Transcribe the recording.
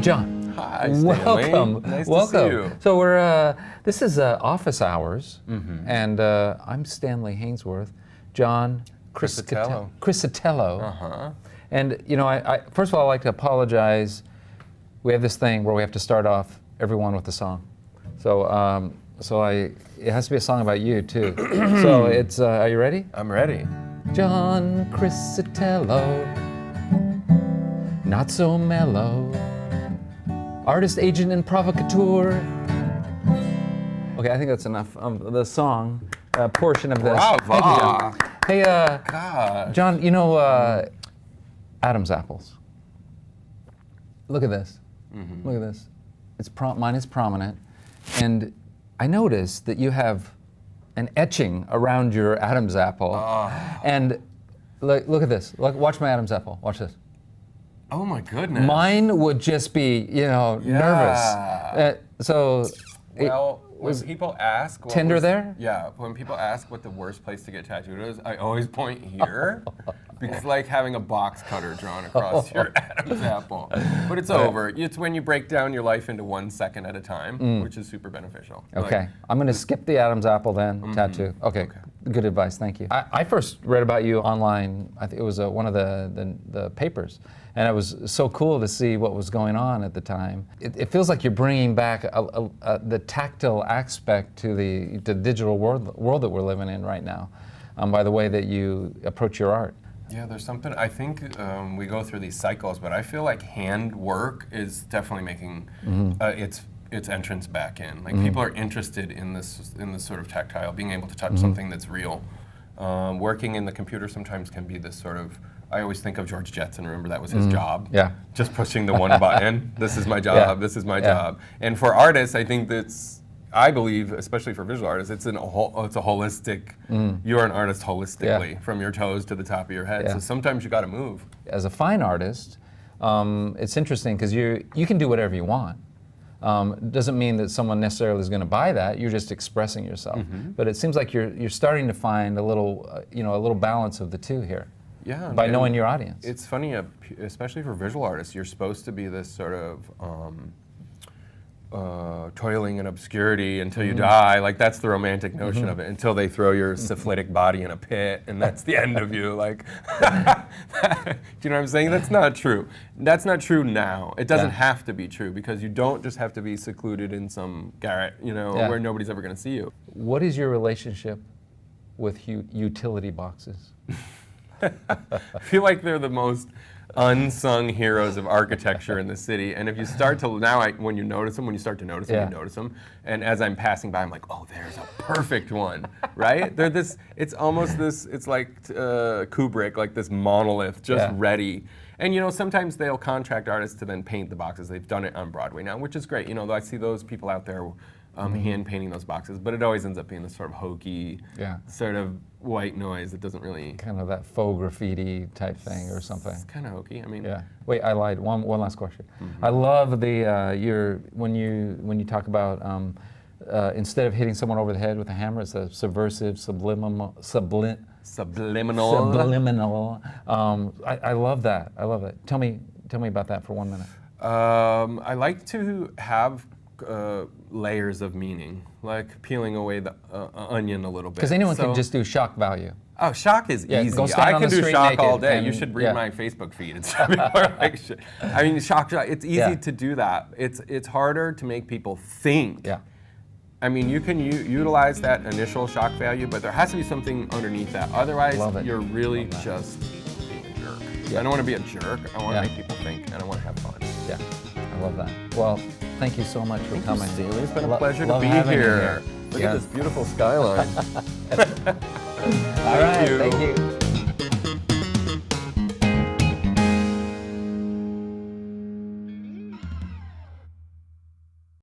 John. Hi, Stanley. Welcome. Nice Welcome. to see you. So this is office hours, and I'm Stanley Hainsworth. John Criscitello. Criscitello. And I first of all, I'd like to apologize. We have this thing where we have to start off everyone with a song. So it has to be a song about you too. So it's are you ready? I'm ready. John Criscitello, not so mellow, artist, agent, and provocateur. Okay, I think that's enough of the song portion of this. Bravo. Thank you, John. Hey, God. John, you know Adam's apples. Look at this. Look at this. Mine is prominent, and I noticed that you have an etching around your Adam's apple. And look at this. Watch my Adam's apple. Watch this. Oh my goodness. Mine would just be, nervous. Well, when people ask, Tinder there? Yeah. When people ask what the worst place to get tattooed is, I always point here. Because like having a box cutter drawn across your Adam's apple. But it's over. It's when you break down your life into 1 second at a time, which is super beneficial. Okay, I'm gonna skip the Adam's apple then, tattoo. Okay, good advice, thank you. I first read about you online, I think it was one of the papers, and it was so cool to see what was going on at the time. It feels like you're bringing back the tactile aspect to the digital world that we're living in right now, by the way that you approach your art. Yeah, there's something, I think we go through these cycles, but I feel like hand work is definitely making its entrance back in. Like people are interested in this sort of tactile, being able to touch something that's real. Working in the computer sometimes can be this sort of, I always think of George Jetson, remember that was his job? Yeah. Just pushing the one button, this is my job, this is my job. And for artists, I think I believe, especially for visual artists, it's a holistic, you're an artist holistically, from your toes to the top of your head. So sometimes you gotta move. As a fine artist, it's interesting because you can do whatever you want. Doesn't mean that someone necessarily is gonna buy that, you're just expressing yourself. But it seems like you're starting to find a little balance of the two here. Yeah. By knowing your audience. It's funny, especially for visual artists, you're supposed to be this sort of, toiling in obscurity until you die. Like that's the romantic notion of it. Until they throw your syphilitic body in a pit, and that's the end of you. Like, do you know what I'm saying? That's not true. That's not true now. It doesn't have to be true because you don't just have to be secluded in some garret, where nobody's ever going to see you. What is your relationship with utility boxes? I feel like they're the most unsung heroes of architecture in the city, and if you start to when you start to notice them, you notice them. And as I'm passing by, I'm like, oh, there's a perfect one, right? It's almost this. It's like Kubrick, like this monolith, just ready. And sometimes they'll contract artists to then paint the boxes. They've done it on Broadway now, which is great. I see those people out there hand painting those boxes, but it always ends up being this sort of hokey, sort of white noise that doesn't really kind of that faux graffiti type thing or something. It's kind of hokey. I mean, Wait, I lied. One last question. I love the when you talk about instead of hitting someone over the head with a hammer, it's a subversive, subliminal. I love that. I love it. Tell me about that for 1 minute. I like to have layers of meaning, like peeling away the onion a little bit. Because anyone can just do shock value. Oh, shock is easy. Go stand I on can the do street shock naked all day. and- You should read my Facebook feed. It's people are like, shit. I mean, shock. It's easy to do that. It's harder to make people think. Yeah. I mean, you can utilize that initial shock value, but there has to be something underneath that. Otherwise, you're really just being a jerk. I don't want to be a jerk. I want to make people think, and I want to have fun. Yeah, I love that. Well, thank you so much for coming. Stanley. It's been a pleasure to be here. Look at this beautiful skyline. All right, thank you.